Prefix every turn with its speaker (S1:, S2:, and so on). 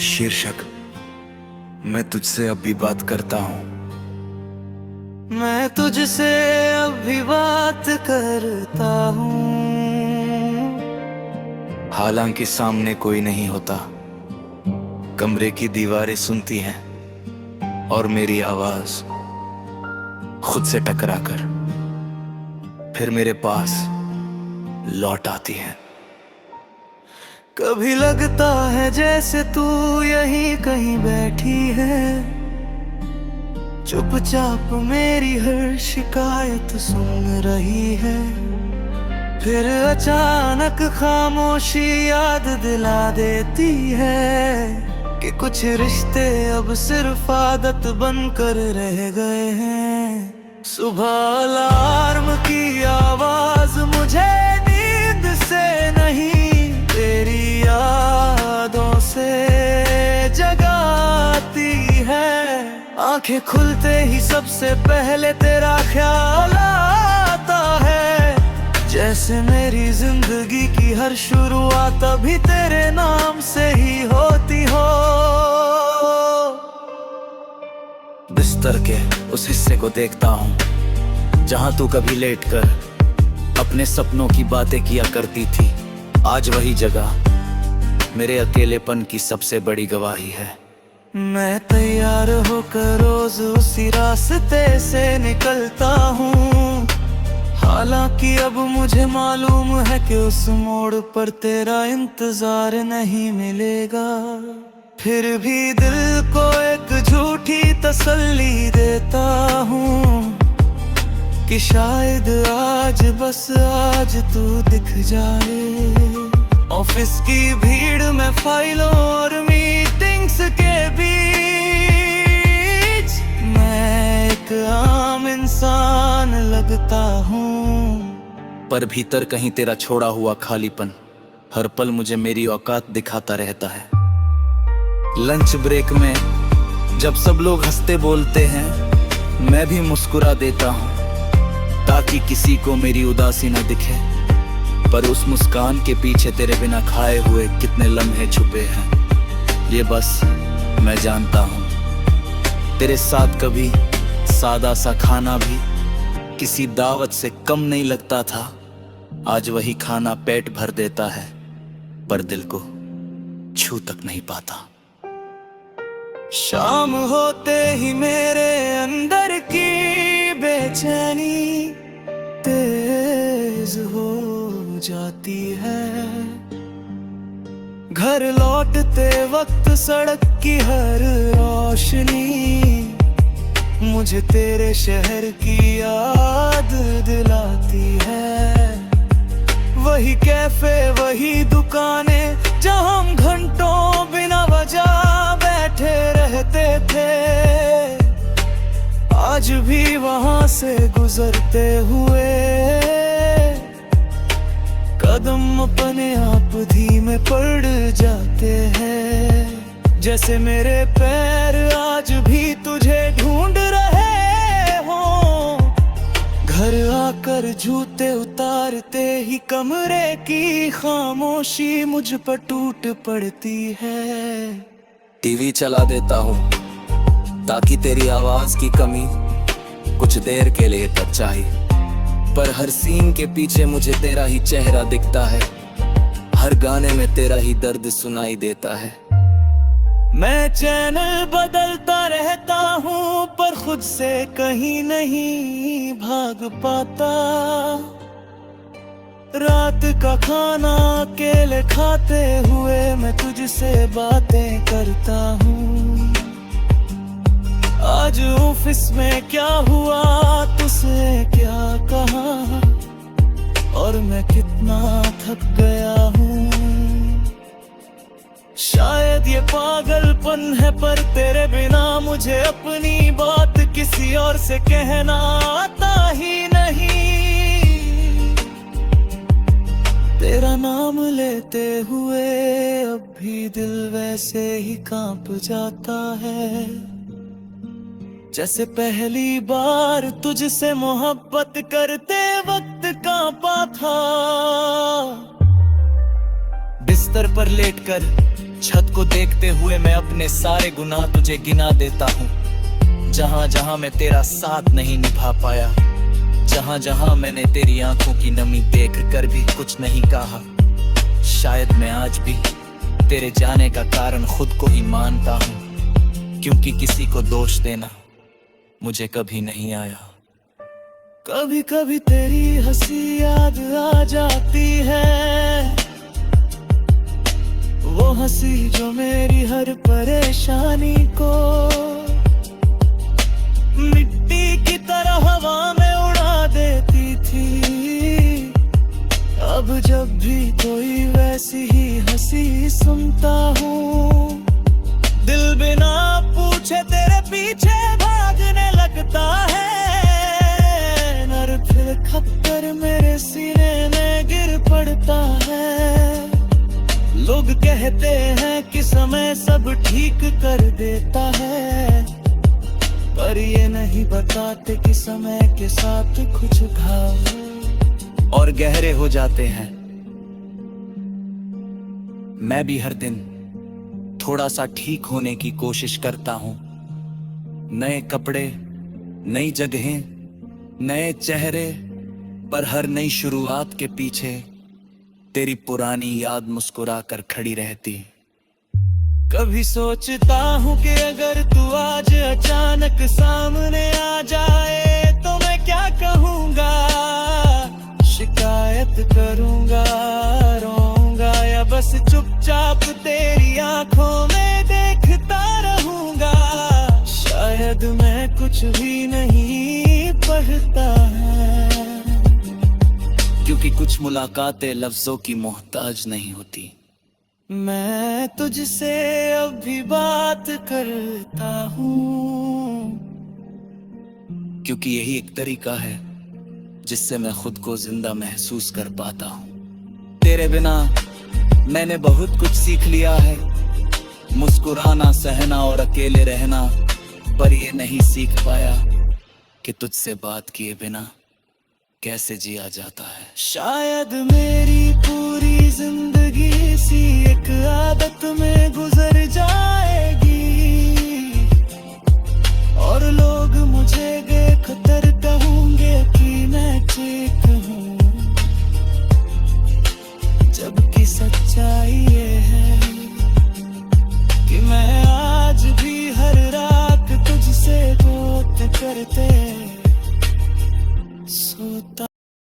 S1: शीर्षक मैं तुझसे अब भी बात करता हूँ।
S2: मैं तुझसे अब भी बात करता हूँ।
S1: हालांकि सामने कोई नहीं होता, कमरे की दीवारें सुनती हैं और मेरी आवाज खुद से टकराकर फिर मेरे पास लौट आती है।
S2: कभी लगता है जैसे तू यहीं कहीं बैठी है, चुपचाप मेरी हर शिकायत सुन रही है। फिर अचानक खामोशी याद दिला देती है कि कुछ रिश्ते अब सिर्फ आदत बनकर रह गए हैं। सुबह अलार्म की आवाज मुझे नींद से नहीं, तेरी यादों से जगाती है। आंखें खुलते ही सबसे पहले तेरा ख्याल आता है, जैसे मेरी जिंदगी की हर शुरुआत अभी तेरे नाम से ही होती हो।
S1: बिस्तर के उस हिस्से को देखता हूँ जहाँ तू कभी लेटकर अपने सपनों की बातें किया करती थी। आज वही जगह मेरे अकेलेपन की सबसे बड़ी गवाही है।
S2: मैं तैयार होकर रोज उसी रास्ते से निकलता हूँ, हालांकि अब मुझे मालूम है कि उस मोड़ पर तेरा इंतजार नहीं मिलेगा। फिर भी दिल को एक झूठी तसल्ली देता हूँ कि शायद आज बस आज तू दिख जाए। ऑफिस की भीड़ में फाइलों और मीटिंग्स के बीच मैं एक आम इंसान लगता हूँ,
S1: पर भीतर कहीं तेरा छोड़ा हुआ खालीपन हर पल मुझे मेरी औकात दिखाता रहता है। लंच ब्रेक में जब सब लोग हंसते बोलते हैं, मैं भी मुस्कुरा देता हूँ ताकि किसी को मेरी उदासी न दिखे। पर उस मुस्कान के पीछे तेरे बिना खाए हुए कितने लम्हे छुपे हैं, ये बस मैं जानता हूँ। तेरे साथ कभी सादा सा खाना भी किसी दावत से कम नहीं लगता था। आज वही खाना पेट भर देता है पर दिल को छू तक नहीं पाता।
S2: शाम होते ही मेरे अंदर की बेचैनी तेज हो जाती है। घर लौटते वक्त सड़क की हर रोशनी मुझे तेरे शहर की याद दिलाती है। वही कैफे वही दुकानें जहाँ हम घंटों बिना वजह बैठे रहते थे, आज भी वहां से गुजरते हुए कदम अपने आप धीमे पड़ जाते हैं। जैसे मेरे पैर आज भी तुझे ढूंढ रहे हो, घर आकर जूते उतारते ही कमरे की खामोशी मुझ पर टूट पड़ती है।
S1: टीवी चला देता हूँ ताकि तेरी आवाज की कमी कुछ देर के लिए तक चाहिए, पर हर सीन के पीछे मुझे तेरा ही चेहरा दिखता है। हर गाने में तेरा ही दर्द सुनाई देता है।
S2: मैं चैनल बदलता रहता हूँ पर खुद से कहीं नहीं भाग पाता। रात का खाना अकेले खाते हुए मैं तुझसे बातें करता हूँ। आज ऑफिस में क्या हुआ, तुझसे क्या कहा, और मैं कितना थक गया हूँ। शायद ये पागलपन है पर तेरे बिना मुझे अपनी बात किसी और से कहना आता ही नहीं। तेरा नाम लेते हुए अब भी दिल वैसे ही कांप जाता है, जैसे पहली बार तुझसे मोहब्बत करते वक्त कांपा था। बिस्तर पर लेटकर
S1: छत को देखते हुए मैं अपने सारे गुनाह तुझे गिना देता हूँ। जहां जहां मैं तेरा साथ नहीं निभा पाया, जहां जहां मैंने तेरी आंखों की नमी देख कर भी कुछ नहीं कहा, शायद मैं आज भी तेरे जाने का कारण खुद को ही मानता हूँ, क्योंकि किसी को दोष देना मुझे कभी नहीं आया।
S2: कभी कभी तेरी हंसी याद आ जाती है, वो हंसी जो मेरी हर परेशानी को मिट्टी की तरह हवा में उड़ा देती थी। अब जब भी कोई वैसी ही हंसी सुनता हूँ, दिल बिना पूछे तेरे पीछे भागने लगता है। नर फिर खप्पर मेरे सीने में गिर पड़ता है। लोग कहते हैं कि समय सब ठीक कर देता है, पर ये नहीं बताते कि समय के साथ कुछ घाव
S1: और गहरे हो जाते हैं। मैं भी हर दिन थोड़ा सा ठीक होने की कोशिश करता हूँ। नए कपड़े, नई जगहें, नए चेहरे, पर हर नई शुरुआत के पीछे तेरी पुरानी याद मुस्कुरा कर खड़ी रहती।
S2: कभी सोचता हूँ कि अगर तू आज अचानक सामने आ जाए तो मैं क्या कहूँगा। शिकायत करूँगा, रोऊंगा, या बस चुपचाप तेरी आंखों में देखता रहूँगा। शायद मैं कुछ भी नहीं पढ़ता है,
S1: क्योंकि कुछ मुलाकातें लफ्जों की मोहताज नहीं होती।
S2: मैं तुझसे अब भी बात करता हूँ,
S1: क्योंकि यही एक तरीका है जिससे मैं खुद को जिंदा महसूस कर पाता हूँ। तेरे बिना मैंने बहुत कुछ सीख लिया है, मुस्कुराना, सहना और अकेले रहना, पर ये नहीं सीख पाया कि तुझसे बात किए बिना कैसे जिया जाता है।
S2: शायद मेरी पूरी जिंदगी सी एक आदत में गुजर जाएगी, और लोग मुझे देखकर कहेंगे कि मैं ठीक